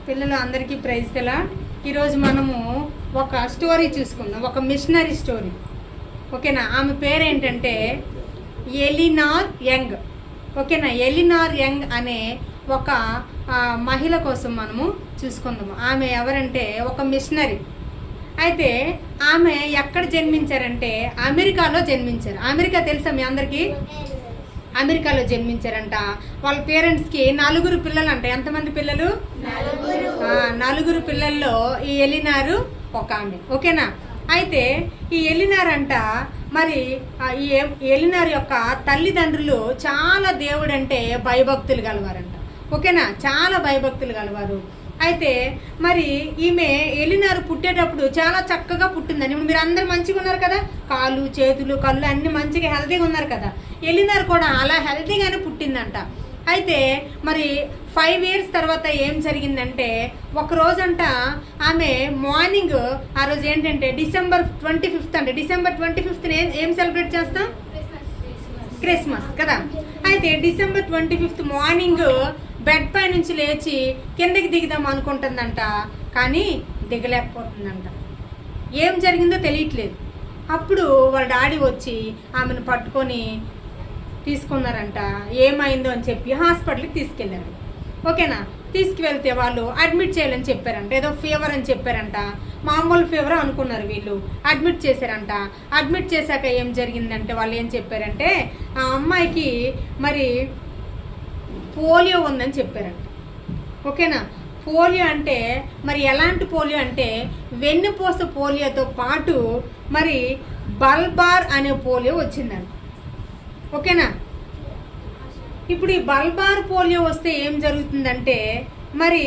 పిల్లలు అందరికీ ప్రైజ్ తెలా. ఈరోజు మనము ఒక స్టోరీ చూసుకుందాం, ఒక మిషనరీ స్టోరీ. ఓకేనా? ఆమె పేరు ఏంటంటే ఎలినార్ యంగ్. ఓకేనా? ఎలినార్ యంగ్ అనే ఒక మహిళ కోసం మనము చూసుకుందాము. ఆమె ఎవరంటే ఒక మిషనరీ. అయితే ఆమె ఎక్కడ జన్మించారంటే అమెరికాలో జన్మించారు. అమెరికా తెలుసా మీ అందరికీ? అమెరికాలో జన్మించారంట. వాళ్ళ పేరెంట్స్కి 4 పిల్లలు అంట. ఎంతమంది పిల్లలు? 4 పిల్లల్లో ఈ ఎలినారు ఒక ఆమె. ఓకేనా? అయితే ఈ ఎలినార్ అంట, మరి ఈ ఎలినార్ యొక్క తల్లిదండ్రులు చాలా దేవుడంటే భయభక్తులు గలవారంట. ఓకేనా? చాలా భయభక్తులు గలవారు. అయితే మరి ఈమె ఎలినారు పుట్టేటప్పుడు చాలా చక్కగా పుట్టిందని. ఇప్పుడు మీరు అందరు మంచిగా ఉన్నారు కదా, కాళ్ళు చేతులు కళ్ళు అన్ని మంచిగా హెల్తీగా ఉన్నారు కదా. ఎలినారు కూడా అలా హెల్తీగానే పుట్టిందంట. అయితే మరి 5 years తర్వాత ఏం జరిగిందంటే, ఒక రోజంట ఆమె మార్నింగ్, ఆ రోజు ఏంటంటే December 25th అంట. December 25th ఏం సెలబ్రేట్ చేస్తాం? క్రిస్మస్ కదా. అయితే December 25th మార్నింగ్ బెడ్ పై నుంచి లేచి కిందకి దిగుదాం అనుకుంటుందంట, కానీ దిగలేకపోతుందంట. ఏం జరిగిందో తెలియట్లేదు. అప్పుడు వాళ్ళ డాడీ వచ్చి ఆమెను పట్టుకొని తీసుకున్నారంట. ఏమైందో అని చెప్పి హాస్పిటల్కి తీసుకెళ్ళారు. ఓకేనా? తీసుకువెళ్తే వాళ్ళు అడ్మిట్ చేయాలని చెప్పారంట. ఏదో ఫీవర్ అని చెప్పారంట. మామూలు ఫీవర్ అనుకున్నారు వీళ్ళు. అడ్మిట్ చేశారంట. అడ్మిట్ చేశాక ఏం జరిగిందంటే, వాళ్ళు ఏం చెప్పారంటే, ఆ అమ్మాయికి మరి పోలియో ఉందని చెప్పారంట. ఓకేనా? పోలియో అంటే మరి ఎలాంటి పోలియో అంటే, వెన్నుపూస పోలియోతో పాటు మరి బల్బార్ అనే పోలియో వచ్చిందంట. ఓకేనా? ఇప్పుడు ఈ బల్బార్ పోలియో వస్తే ఏం జరుగుతుందంటే, మరి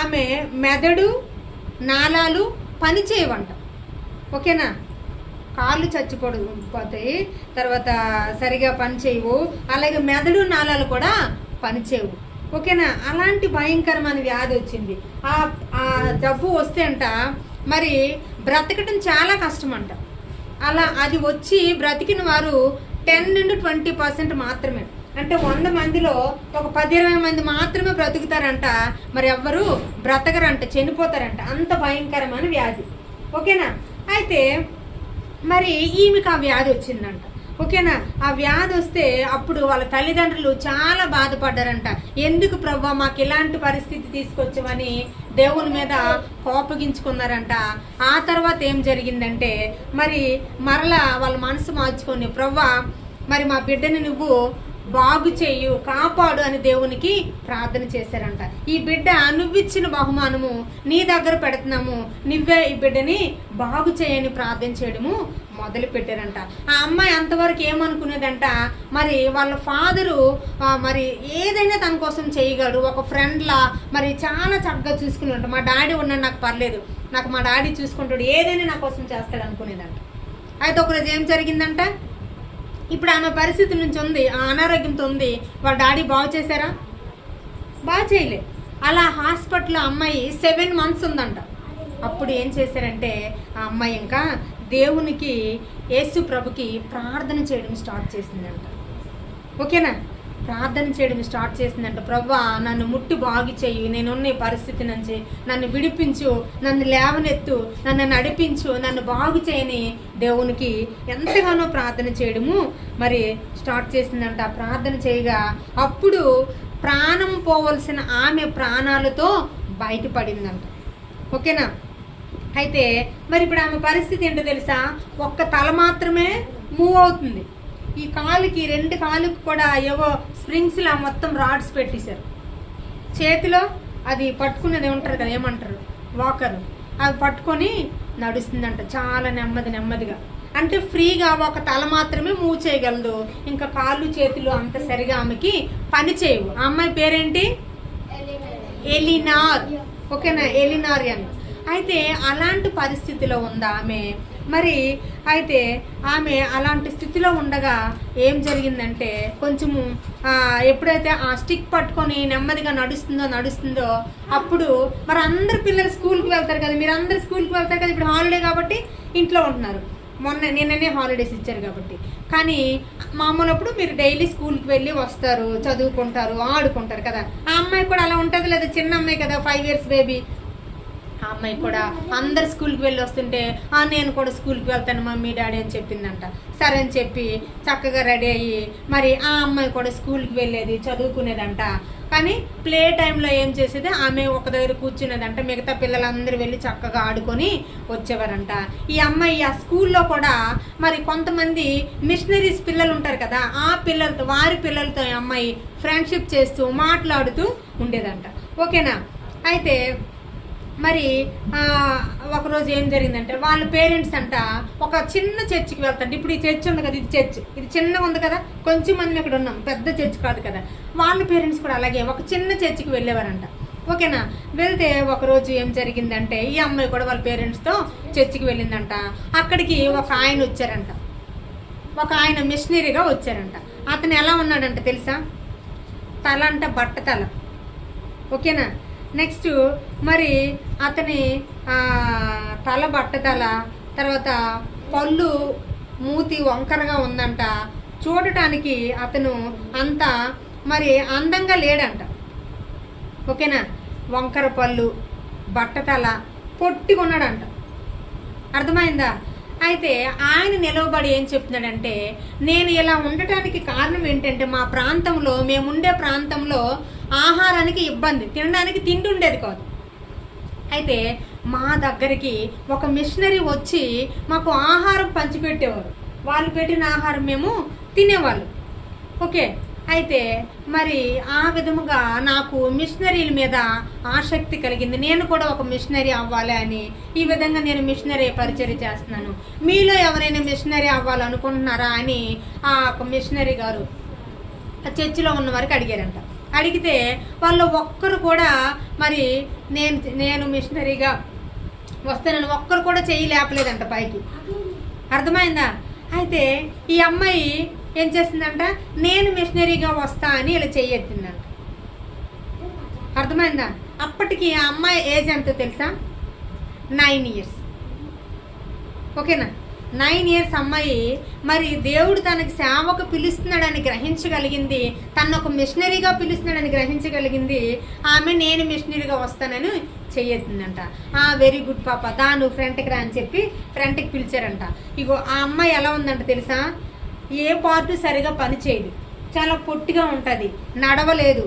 ఆమె మెదడు నాళాలు పనిచేయవంట. ఓకేనా? కాళ్ళు చచ్చిపోతాయి, తర్వాత సరిగా పనిచేయవు, అలాగే మెదడు నాళాలు కూడా పనిచేయవు. ఓకేనా? అలాంటి భయంకరమైన వ్యాధి వచ్చింది. ఆ జబ్బు వస్తే అంట మరి బ్రతకటం చాలా కష్టం అంట. అలా అది వచ్చి బ్రతికిన వారు 10 నుండి 20% మాత్రమే. అంటే 100 మందిలో ఒక 10-20 మంది మాత్రమే బ్రతుకుతారంట. మరి ఎవ్వరు బ్రతకరంట, చనిపోతారంట. అంత భయంకరమైన వ్యాధి. ఓకేనా? అయితే మరి ఈమెకు ఆ వ్యాధి వచ్చిందంట. ఓకేనా? ఆ వ్యాధి వస్తే అప్పుడు వాళ్ళ తల్లిదండ్రులు చాలా బాధపడ్డారంట. ఎందుకు ప్రభువా మాకు ఇలాంటి పరిస్థితి తీసుకొచ్చామని దేవుని మీద కోపగించుకున్నారంట. ఆ తర్వాత ఏం జరిగిందంటే, మరి మరలా వాళ్ళ మనసు మార్చుకొని, ప్రభువా మరి మా బిడ్డని నువ్వు బాగు చేయు, కాపాడు అని దేవునికి ప్రార్థన చేశారంట. ఈ బిడ్డ నువ్విచ్చిన బహుమానము నీ దగ్గర పెడుతున్నాము, నువ్వే ఈ బిడ్డని బాగు చేయని ప్రార్థన చేయడము మొదలు పెట్టారంట. ఆ అమ్మాయి అంతవరకు ఏమనుకునేదంట, మరి వాళ్ళ ఫాదరు మరి ఏదైనా తన కోసం చేయగలడు, ఒక ఫ్రెండ్లా మరి చాలా చక్కగా చూసుకుని, మా డాడీ ఉన్నాడు, నాకు పర్లేదు, నాకు మా డాడీ చూసుకుంటాడు, ఏదైనా నా కోసం చేస్తాడు అనుకునేదంట. అయితే ఒకరోజు ఏం జరిగిందంట, ఇప్పుడు ఆమె పరిస్థితి నుంచి ఉంది, ఆ అనారోగ్యంతో ఉంది. వాళ్ళ డాడీ బాగు చేశారా? బాగా చేయలే. అలా హాస్పిటల్లో అమ్మాయి 7 months ఉందంట. అప్పుడు ఏం చేశారంటే, ఆ అమ్మాయి ఇంకా దేవునికి, యేసు ప్రభుకి ప్రార్థన చేయడం స్టార్ట్ చేసిందంట. ఓకేనా? ప్రార్థన చేయడం స్టార్ట్ చేసిందంట. ప్రభువా నన్ను ముట్టి బాగు చెయ్యి, నేనున్న ఈ పరిస్థితి నుంచి నన్ను విడిపించు, నన్ను లేవనెత్తు, నన్ను నడిపించు, నన్ను బాగు చేయని దేవునికి ఎంతగానో ప్రార్థన చేయడము మరి స్టార్ట్ చేసిందంట. ప్రార్థన చేయగా అప్పుడు ప్రాణం పోవలసిన ఆమె ప్రాణాలతో బయటపడిందంట. ఓకేనా? అయితే మరి ఇప్పుడు ఆమె పరిస్థితి ఏంటో తెలుసా? ఒక్క తల మాత్రమే మూవ్ అవుతుంది. ఈ కాలుకి, 2 కాళ్ళకి కూడా ఏవో స్ప్రింగ్స్ లా మొత్తం రాడ్స్ పెట్టేశారు. చేతిలో అది పట్టుకునేది ఉంటారు కదా, ఏమంటారు, వాకర్, అది పట్టుకొని నడుస్తుందంట చాలా నెమ్మదిగా. అంటే ఫ్రీగా ఒక తల మాత్రమే మూవ్ చేయగలదు, ఇంకా కాళ్ళు చేతులు అంత సరిగా ఆమెకి పని చేయవు. ఆ అమ్మాయి పేరేంటి? ఎలినార్. ఓకేనా? ఎలినార్ అని. అయితే అలాంటి పరిస్థితిలో ఉందా ఆమె. మరి అయితే ఆమె అలాంటి స్థితిలో ఉండగా ఏం జరిగిందంటే, కొంచెము ఎప్పుడైతే ఆ స్టిక్ పట్టుకొని నెమ్మదిగా నడుస్తుందో అప్పుడు మరి అందరు పిల్లలు స్కూల్కి వెళ్తారు కదా, మీరు అందరు స్కూల్కి వెళ్తారు కదా, ఇప్పుడు హాలిడే కాబట్టి ఇంట్లో ఉంటున్నారు. నిన్ననే హాలిడేస్ ఇచ్చారు కాబట్టి. కానీ మామూలప్పుడు మీరు డైలీ స్కూల్కి వెళ్ళి వస్తారు, చదువుకుంటారు, ఆడుకుంటారు కదా. ఆ అమ్మాయి కూడా అలా ఉంటుంది లేదా, చిన్న అమ్మాయి కదా, 5 years బేబీ. ఆ అమ్మాయి కూడా అందరు స్కూల్కి వెళ్ళి వస్తుంటే నేను కూడా స్కూల్కి వెళ్తాను మమ్మీ డాడీ అని చెప్పిందంట. సరే అని చెప్పి చక్కగా రెడీ అయ్యి మరి ఆ అమ్మాయి కూడా స్కూల్కి వెళ్ళేది, చదువుకునేదంట. కానీ ప్లే టైంలో ఏం చేసేది, ఆమె ఒక దగ్గర కూర్చునేదంట, మిగతా పిల్లలందరూ వెళ్ళి చక్కగా ఆడుకొని వచ్చేవారంట. ఈ అమ్మాయి ఆ స్కూల్లో కూడా మరి కొంతమంది మిషనరీస్ పిల్లలు ఉంటారు కదా, ఆ పిల్లలతో వారి పిల్లలతో ఈ అమ్మాయి ఫ్రెండ్షిప్ చేస్తూ మాట్లాడుతూ ఉండేదంట. ఓకేనా. అయితే మరి ఒకరోజు ఏం జరిగిందంటే వాళ్ళ పేరెంట్స్ అంట ఒక చిన్న చర్చికి వెళ్తాంట. ఇప్పుడు ఈ చర్చ్ ఉంది కదా, ఇది చర్చ్, ఇది చిన్నగా ఉంది కదా, కొంచెం మంది ఇక్కడ ఉన్నాం, పెద్ద చర్చ్ కాదు కదా. వాళ్ళ పేరెంట్స్ కూడా అలాగే ఒక చిన్న చర్చికి వెళ్ళేవారంట. ఓకేనా. వెళ్తే ఒకరోజు ఏం జరిగిందంటే ఈ అమ్మాయి కూడా వాళ్ళ పేరెంట్స్తో చర్చికి వెళ్ళిందంట. అక్కడికి ఒక ఆయన వచ్చారంట, ఒక ఆయన మిషనరీగా వచ్చారంట. అతను ఎలా ఉన్నాడంట తెలుసా, తల అంట బట్ట తల. ఓకేనా. నెక్స్ట్ మరి అతని తల బట్టతల, తర్వాత పళ్ళు మూతి వంకరగా ఉందంట. చూడటానికి అతను అంత మరి అందంగా లేడంట. ఓకేనా. వంకర పళ్ళు, బట్టతల, పొట్టిగా ఉన్నాడంట. అర్థమైందా. అయితే ఆయన నిలవబడి ఏం చెప్తున్నాడంటే, నేను ఇలా ఉండటానికి కారణం ఏంటంటే మా ప్రాంతంలో, మేముండే ప్రాంతంలో ఆహారానికి ఇబ్బంది, తినడానికి తిండి ఉండేది కాదు. అయితే మా దగ్గరికి ఒక మిషనరీ వచ్చి మాకు ఆహారం పంచిపెట్టేవారు, వాళ్ళు పెట్టిన ఆహారం మేము తినేవాళ్ళు. ఓకే. అయితే మరి ఆ విధముగా నాకు మిషనరీల మీద ఆసక్తి కలిగింది, నేను కూడా ఒక మిషనరీ అవ్వాలి అని. ఈ విధంగా నేను మిషనరీ పరిచర్య చేస్తున్నాను. మీలో ఎవరైనా మిషనరీ అవ్వాలనుకుంటున్నారా అని ఆ ఒక మిషనరీ గారు చర్చిలో ఉన్న వారికి అడిగారంట. అడిగితే వాళ్ళు ఒక్కరు కూడా మరి నేను మిషనరీగా వస్తానని ఒక్కరు కూడా చెయ్యి లేపలేదంట పైకి. అర్థమైందా. అయితే ఈ అమ్మాయి ఏం చేస్తుందంట, నేను మిషనరీగా వస్తా అని ఇలా చెయ్యెత్తిందంట. అర్థమైందా. అప్పటికి ఆ అమ్మాయి ఏజ్ ఎంతో తెలుసా, 9 years. ఓకేనా. 9 years అమ్మాయి మరి దేవుడు తనకి సేవకు పిలుస్తున్నాడని గ్రహించగలిగింది, తను ఒక మిషనరీగా పిలుస్తున్నాడని గ్రహించగలిగింది. ఆమె నేను మిషనరీగా వస్తానని చెయ్యెత్తిందంట. వెరీ గుడ్ పాప, దాను ఫ్రంట్కి రా అని చెప్పి ఫ్రంట్కి పిలిచారంట. ఇగో ఆ అమ్మాయి ఎలా ఉందంట తెలుసా, ఏ పార్టు సరిగా పని చేయదు, చాలా పొట్టిగా ఉంటుంది, నడవలేదు,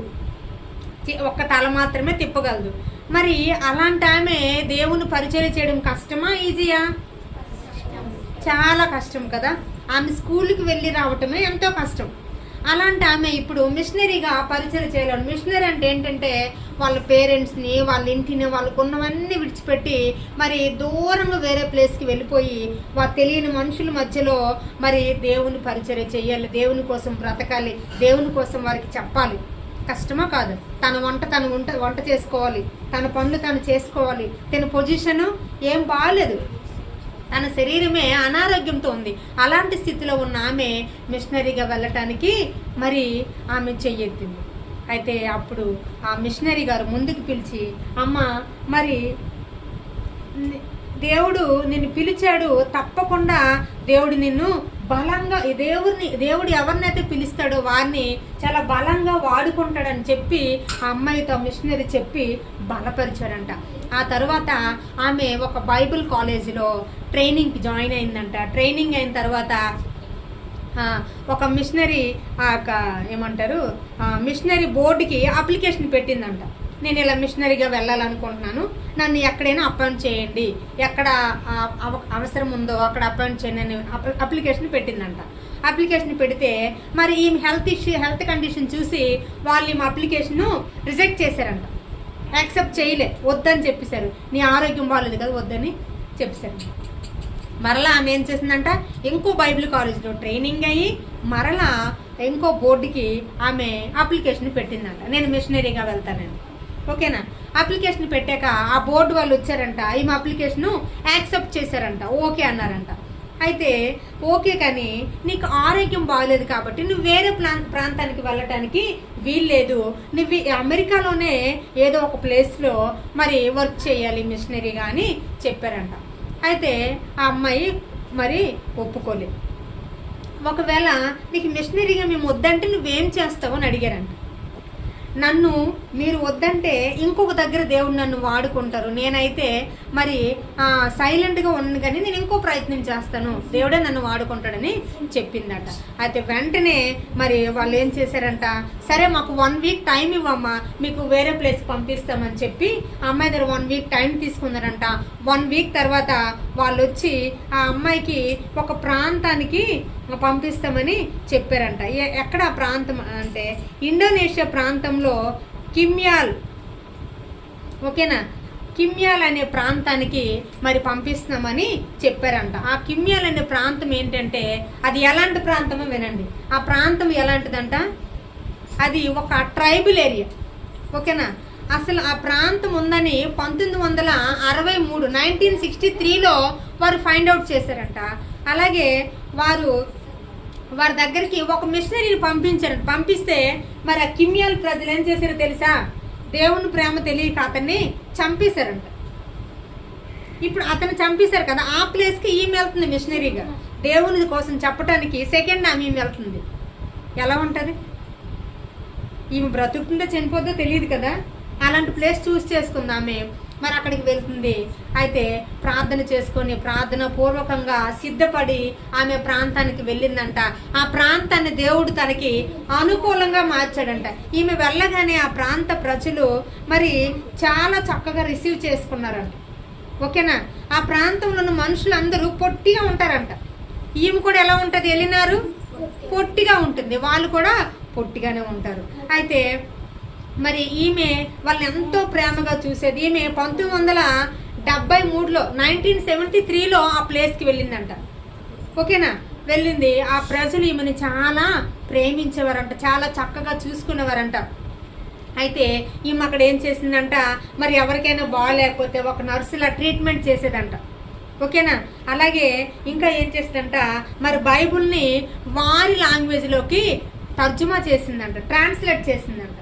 ఒక్క తల మాత్రమే తిప్పగలదు. మరి అలాంటి ఆమె దేవుని పరిచయం చేయడం కష్టమా ఈజీయా, చాలా కష్టం కదా. ఆమె స్కూల్కి వెళ్ళి రావటమే ఎంతో కష్టం. అలాంటి ఆమె ఇప్పుడు మిషనరీగా పరిచయం చేయాలి. మిషనరీ అంటే ఏంటంటే వాళ్ళ పేరెంట్స్ని, వాళ్ళ ఇంటిని, వాళ్ళకు ఉన్నవన్నీ విడిచిపెట్టి మరి దూరంగా వేరే ప్లేస్కి వెళ్ళిపోయి వారు తెలియని మనుషుల మధ్యలో మరి దేవుని పరిచయం చేయాలి, దేవుని కోసం బ్రతకాలి, దేవుని కోసం వారికి చెప్పాలి. కష్టమా కాదు. తన వంట చేసుకోవాలి, తన పనులు తను చేసుకోవాలి. తన పొజిషను ఏం బాగాలేదు, తన శరీరమే అనారోగ్యంతో ఉంది. అలాంటి స్థితిలో ఉన్న ఆమె మిషనరీగా వెళ్ళటానికి మరి ఆమె చెయ్యెత్తింది. అయితే అప్పుడు ఆ మిషనరీ గారు ముందుకు పిలిచి, అమ్మ మరి దేవుడు నిన్ను పిలిచాడు, తప్పకుండా దేవుడు నిన్ను బలంగా, దేవుడు ఎవరినైతే పిలుస్తాడో వారిని చాలా బలంగా వాడుకుంటాడని చెప్పి ఆ అమ్మాయితో మిషనరీ చెప్పి బలపరిచాడంట. ఆ తర్వాత ఆమె ఒక బైబిల్ కాలేజీలో ట్రైనింగ్కి జాయిన్ అయిందంట. ట్రైనింగ్ అయిన తర్వాత ఒక మిషనరీ ఏమంటారు మిషనరీ బోర్డుకి అప్లికేషన్ పెట్టిందంట. నేను ఇలా మిషనరీగా వెళ్ళాలనుకుంటున్నాను, నన్ను ఎక్కడైనా అపాయింట్ చేయండి, ఎక్కడ అవసరం ఉందో అక్కడ అపాయింట్ చేయండి అని అప్లికేషన్ పెట్టిందంట. అప్లికేషన్ పెడితే మరి ఈ హెల్త్ కండిషన్ చూసి వాళ్ళు ఈ అప్లికేషన్ను రిజెక్ట్ చేశారంట. యాక్సెప్ట్ చేయలే, వద్దని చెప్పేశారు. నీ ఆరోగ్యం బాగాలేదు కదా, వద్దని చెప్పేశారు. మరలా ఆమె ఏం చేసిందంట, ఇంకో బైబిల్ కాలేజ్లో ట్రైనింగ్ అయ్యి మరలా ఇంకో బోర్డుకి ఆమె అప్లికేషన్ పెట్టిందంట, నేను మిషనరీగా వెళ్తానని. ఓకేనా. అప్లికేషన్ పెట్టాక ఆ బోర్డు వాళ్ళు వచ్చారంట, ఈమె అప్లికేషను యాక్సెప్ట్ చేశారంట, ఓకే అన్నారంట. అయితే ఓకే, కానీ నీకు ఆరోగ్యం బాగలేదు కాబట్టి నువ్వు వేరే ప్రాంతానికి వెళ్ళటానికి వీల్లేదు, నువ్వు అమెరికాలోనే ఏదో ఒక ప్లేస్లో మరి వర్క్ చేయాలి మిషనరీగా అని చెప్పారంట. అయితే ఆ అమ్మాయి మరి ఒప్పుకోలేదు. ఒకవేళ నీకు మిషనరీగా మేము వద్దంటే నువ్వేం చేస్తావు అని అడిగారంట. నన్ను మీరు వద్దంటే ఇంకొక దగ్గర దేవుడు నన్ను వాడుకుంటారు, నేనైతే మరి సైలెంట్గా ఉన్నాను కానీ నేను ఇంకో ప్రయత్నం చేస్తాను, దేవుడే నన్ను వాడుకుంటాడని చెప్పిందట. అయితే వెంటనే మరి వాళ్ళు ఏం చేశారంట, సరే మాకు 1 వీక్ టైం ఇవ్వమ్మా, మీకు వేరే ప్లేస్ పంపిస్తామని చెప్పి ఆ అమ్మాయి దగ్గర 1 వీక్ టైం తీసుకున్నారంట. 1 వీక్ తర్వాత వాళ్ళు వచ్చి ఆ అమ్మాయికి ఒక ప్రాంతానికి పంపిస్తామని చెప్పారంట. ఎక్కడ ప్రాంతం అంటే ఇండోనేషియా ప్రాంతంలో కిమ్యాల్, ఓకేనా, కిమ్యాల్ అనే ప్రాంతానికి మరి పంపిస్తున్నామని చెప్పారంట. ఆ కిమ్యాల్ అనే ప్రాంతం ఏంటంటే అది ఎలాంటి ప్రాంతమో వినండి. ఆ ప్రాంతం ఎలాంటిదంట, అది ఒక ట్రైబల్ ఏరియా, ఓకేనా. అసలు ఆ ప్రాంతం ఉందని 1963 1963లో వారు ఫైండ్ అవుట్ చేశారంట. అలాగే వారి దగ్గరికి ఒక మిషనరీని పంపించారు. పంపిస్తే మరి ఆ కిమ్యాల్ ప్రజలు ఏం చేశారో తెలుసా, దేవుని ప్రేమ తెలియక అతన్ని చంపేశారంట. ఇప్పుడు అతను చంపేశారు కదా, ఆ ప్లేస్కి ఈమె వెళ్తుంది మిషనరీగా, దేవుని కోసం చెప్పడానికి సెకండ్ ఆమె వెళ్తుంది. ఎలా ఉంటుంది, ఈమె బ్రతుకుతుందో చనిపోద్దో తెలియదు కదా, అలాంటి ప్లేస్ చూస్ చేసుకుంది ఆమె. మరి అక్కడికి వెళ్తుంది. అయితే ప్రార్థన చేసుకొని ప్రార్థన పూర్వకంగా సిద్ధపడి ఆమె ప్రాంతానికి వెళ్ళిందంట. ఆ ప్రాంతాన్ని దేవుడు తనకి అనుకూలంగా మార్చాడంట. ఈమె వెళ్ళగానే ఆ ప్రాంత ప్రజలు మరి చాలా చక్కగా రిసీవ్ చేసుకున్నారంట, ఓకేనా. ఆ ప్రాంతంలో ఉన్న మనుషులందరూ పొట్టిగా ఉంటారంట. ఈమె కూడా ఎలా ఉంటుంది, వెళ్ళినారు పొట్టిగా ఉంటుంది, వాళ్ళు కూడా పొట్టిగానే ఉంటారు. అయితే మరి ఈమె వాళ్ళని ఎంతో ప్రేమగా చూసేది. ఈమె 1973లో 1973లో ఆ ప్లేస్కి వెళ్ళిందంట, ఓకేనా. వెళ్ళింది. ఆ ప్రజలు ఈమెని చాలా ప్రేమించేవారంట, చాలా చక్కగా చూసుకునేవారంట. అయితే ఈమె అక్కడ ఏం చేసిందంట, మరి ఎవరికైనా బాగాలేకపోతే ఒక నర్సులా ట్రీట్మెంట్ చేసేదంట, ఓకేనా. అలాగే ఇంకా ఏం చేసిందంట, మరి బైబుల్ని వారి లాంగ్వేజ్లోకి తర్జుమా చేసిందంట, ట్రాన్స్లేట్ చేసిందంట,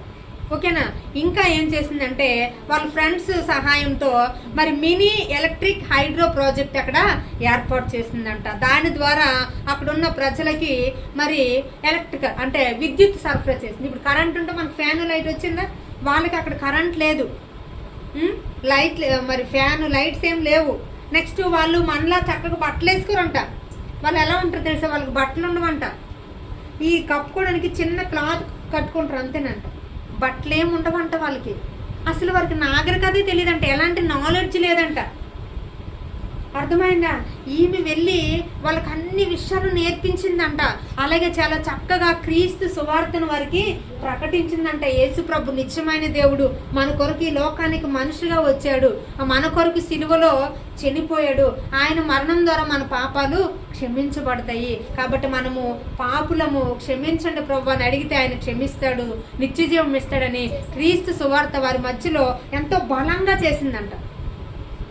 ఓకేనా. ఇంకా ఏం చేసిందంటే వాళ్ళ ఫ్రెండ్స్ సహాయంతో మరి మినీ ఎలక్ట్రిక్ హైడ్రో ప్రాజెక్ట్ అక్కడ ఏర్పాటు చేసిందంట. దాని ద్వారా అక్కడున్న ప్రజలకి మరి ఎలక్ట్రికల్ అంటే విద్యుత్ సరఫరా చేసింది. ఇప్పుడు కరెంట్ ఉంటే మనకు ఫ్యాన్ లైట్ వచ్చిందా, వాళ్ళకి అక్కడ కరెంట్ లేదు, లైట్ మరి ఫ్యాన్ లైట్స్ ఏం లేవు. నెక్స్ట్ వాళ్ళు మనలా చక్కగా బట్టలు వేసుకోరంట. వాళ్ళు ఎలా ఉంటారు తెలుసా, వాళ్ళకి బట్టలు ఉండవంట, ఈ కప్పుకోవడానికి చిన్న క్లాత్ కట్టుకుంటారు అంతేనంట, బట్టలు ఏమి ఉండవంట వాళ్ళకి. అసలు వారికి నాగరికతే తెలియదంట, ఎలాంటి నాలెడ్జ్ లేదంట, అర్థమైందా. ఈమె వెళ్ళి వాళ్ళకి అన్ని విషయాలు నేర్పించిందంట. అలాగే చాలా చక్కగా క్రీస్తు సువార్తను వారికి ప్రకటించిందంట. యేసు ప్రభు నిత్యమైన దేవుడు మన కొరకు ఈ లోకానికి మనిషిగా వచ్చాడు, మన కొరకు సిలువలో చనిపోయాడు, ఆయన మరణం ద్వారా మన పాపాలు క్షమించబడతాయి. కాబట్టి మనము పాపులము, క్షమించండి ప్రభు అని అడిగితే ఆయన క్షమిస్తాడు, నిత్యజీవం ఇస్తాడని క్రీస్తు సువార్త వారి మధ్యలో ఎంతో బలంగా చేసిందంట,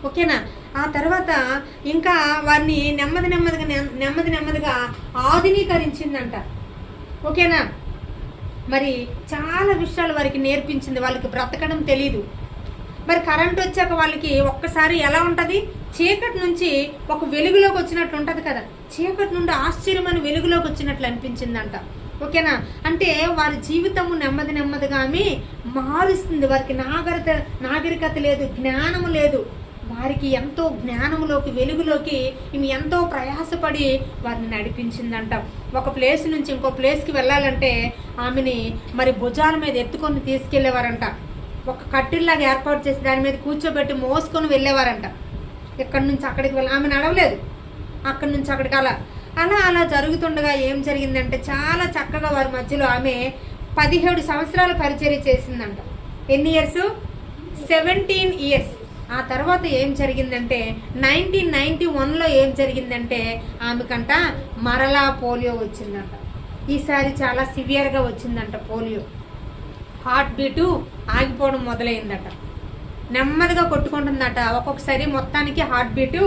ఓకేనా. ఆ తర్వాత ఇంకా వారిని నెమ్మదిగా ఆధునీకరించిందంట, ఓకేనా. మరి చాలా విషయాలు వారికి నేర్పించింది. వాళ్ళకి బ్రతకడం తెలీదు. మరి కరెంట్ వచ్చాక వాళ్ళకి ఒక్కసారి ఎలా ఉంటుంది, చీకటి నుంచి ఒక వెలుగులోకి వచ్చినట్లు ఉంటుంది కదా, చీకటి నుండి ఆశ్చర్యమైన వెలుగులోకి వచ్చినట్లు అనిపించిందంట, ఓకేనా. అంటే వారి జీవితము నెమ్మదిగా ఆమె మారుస్తుంది. వారికి నాగరికత లేదు, జ్ఞానము లేదు. వారికి ఎంతో జ్ఞానములోకి వెలుగులోకి ఈమె ఎంతో ప్రయాసపడి వారిని నడిపించిందంట. ఒక ప్లేస్ నుంచి ఇంకో ప్లేస్కి వెళ్ళాలంటే ఆమెని మరి భుజాల మీద ఎత్తుకొని తీసుకెళ్లేవారంట. ఒక కట్టిల్లాగా ఏర్పాటు చేసి దాని మీద కూర్చోబెట్టి మోసుకొని వెళ్ళేవారంట. ఎక్కడి నుంచి అక్కడికి ఆమె నడవలేదు, అక్కడి నుంచి అక్కడికి అలా జరుగుతుండగా ఏం జరిగిందంటే చాలా చక్కగా వారి మధ్యలో ఆమె 17 సంవత్సరాల పరిచర్య చేసిందంట. ఎన్ని ఇయర్స్, 17 ఇయర్స్. ఆ తర్వాత ఏం జరిగిందంటే 1991లో ఏం జరిగిందంటే ఆమెకంట మరలా పోలియో వచ్చిందంట. ఈసారి చాలా సివియర్గా వచ్చిందంట పోలియో. హార్ట్ బీటు ఆగిపోవడం మొదలైందట, నెమ్మదిగా కొట్టుకుంటుందట. ఒక్కొక్కసారి మొత్తానికి హార్ట్ బీటు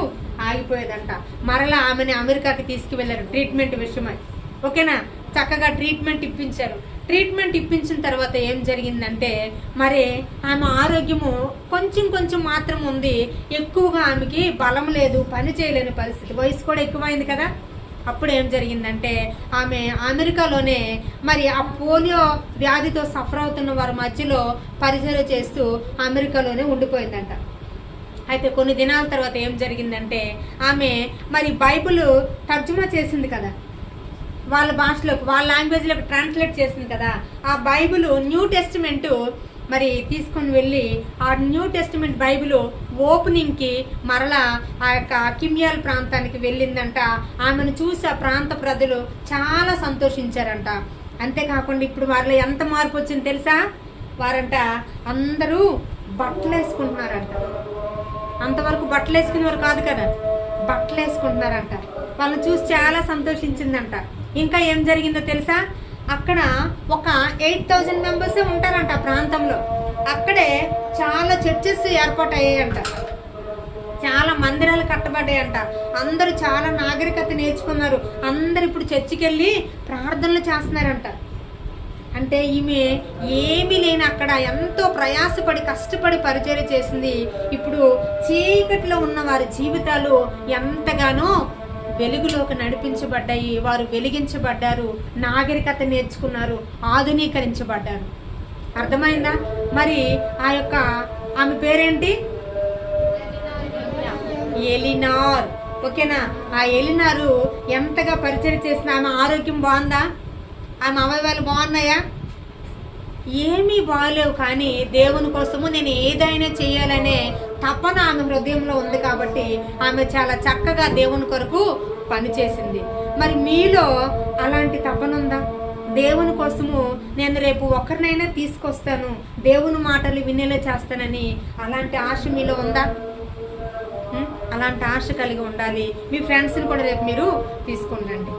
ఆగిపోయేదంట. మరలా ఆమెని అమెరికాకి తీసుకువెళ్ళారు ట్రీట్మెంట్ విషయమై, ఓకేనా. చక్కగా ట్రీట్మెంట్ ఇప్పించారు. ట్రీట్మెంట్ ఇప్పించిన తర్వాత ఏం జరిగిందంటే మరి ఆమె ఆరోగ్యము కొంచెం మాత్రం ఉంది, ఎక్కువగా ఆమెకి బలం లేదు, పని చేయలేని పరిస్థితి. వయసు కూడా ఎక్కువైంది కదా, అప్పుడు ఏం జరిగిందంటే ఆమె అమెరికాలోనే మరి ఆ పోలియో వ్యాధితో సఫర్ అవుతున్న వారి మధ్యలో పరిచయం చేస్తూ అమెరికాలోనే ఉండిపోయిందంట. అయితే కొన్ని దినాల తర్వాత ఏం జరిగిందంటే ఆమె మరి బైబిల్ తర్జుమా చేసింది కదా, వాళ్ళ భాషలోకి, వాళ్ళ లాంగ్వేజ్లోకి ట్రాన్స్లేట్ చేసింది కదా. ఆ బైబిల్ న్యూ టెస్టిమెంట్ మరి తీసుకొని వెళ్ళి ఆ న్యూ టెస్టిమెంట్ బైబిల్ ఓపెనింగ్కి మరలా ఆ యొక్క కిమ్యాల్ ప్రాంతానికి వెళ్ళిందంట. ఆమెను చూసి ఆ ప్రాంత ప్రజలు చాలా సంతోషించారంట. అంతేకాకుండా ఇప్పుడు వారిలో ఎంత మార్పు వచ్చింది తెలుసా? వారంట అందరూ బట్టలు వేసుకుంటున్నారంట. అంతవరకు బట్టలు వేసుకునేవారు కాదు కదా, బట్టలు వేసుకుంటున్నారంట. వాళ్ళని చూసి చాలా సంతోషించిందంట. ఇంకా ఏం జరిగిందో తెలుసా? అక్కడ ఒక 8,000 మెంబర్సే ఉంటారంట ఆ ప్రాంతంలో. అక్కడే చాలా చర్చెస్ ఏర్పాటు అయ్యాయంట, చాలా మందిరాలు కట్టబడ్డాయంట. అందరూ చాలా నాగరికత నేర్చుకున్నారు. అందరు ఇప్పుడు చర్చికి వెళ్ళి ప్రార్థనలు చేస్తున్నారంట. అంటే ఈమె ఏమీ లేని అక్కడ ఎంతో ప్రయాసపడి కష్టపడి పరిచర్య చేసింది. ఇప్పుడు చీకటిలో ఉన్న వారి జీవితాలు ఎంతగానో వెలుగులోకి నడిపించబడ్డాయి. వారు వెలిగించబడ్డారు, నాగరికత నేర్చుకున్నారు, ఆధునీకరించబడ్డారు. అర్థమైందా? మరి ఆ యొక్క ఆమె పేరేంటి? ఎలినార్. ఓకేనా? ఆ ఎలినారు ఎంతగా పరిచయం చేసిన ఆమె ఆరోగ్యం బాగుందా? ఆమె అవయవాలు బాగున్నాయా? ఏమీ బాగలేవు, కానీ దేవుని కోసము నేను ఏదైనా చేయాలనే తపన ఆమె హృదయంలో ఉంది. కాబట్టి ఆమె చాలా చక్కగా దేవుని కొరకు పనిచేసింది. మరి మీలో అలాంటి తపన ఉందా? దేవుని కోసము నేను రేపు ఒకరినైనా తీసుకొస్తాను, దేవుని మాటలు వినేలా చేస్తానని అలాంటి ఆశ మీలో ఉందా? అలాంటి ఆశ కలిగి ఉండాలి. మీ ఫ్రెండ్స్ని కూడా రేపు మీరు తీసుకుండండి.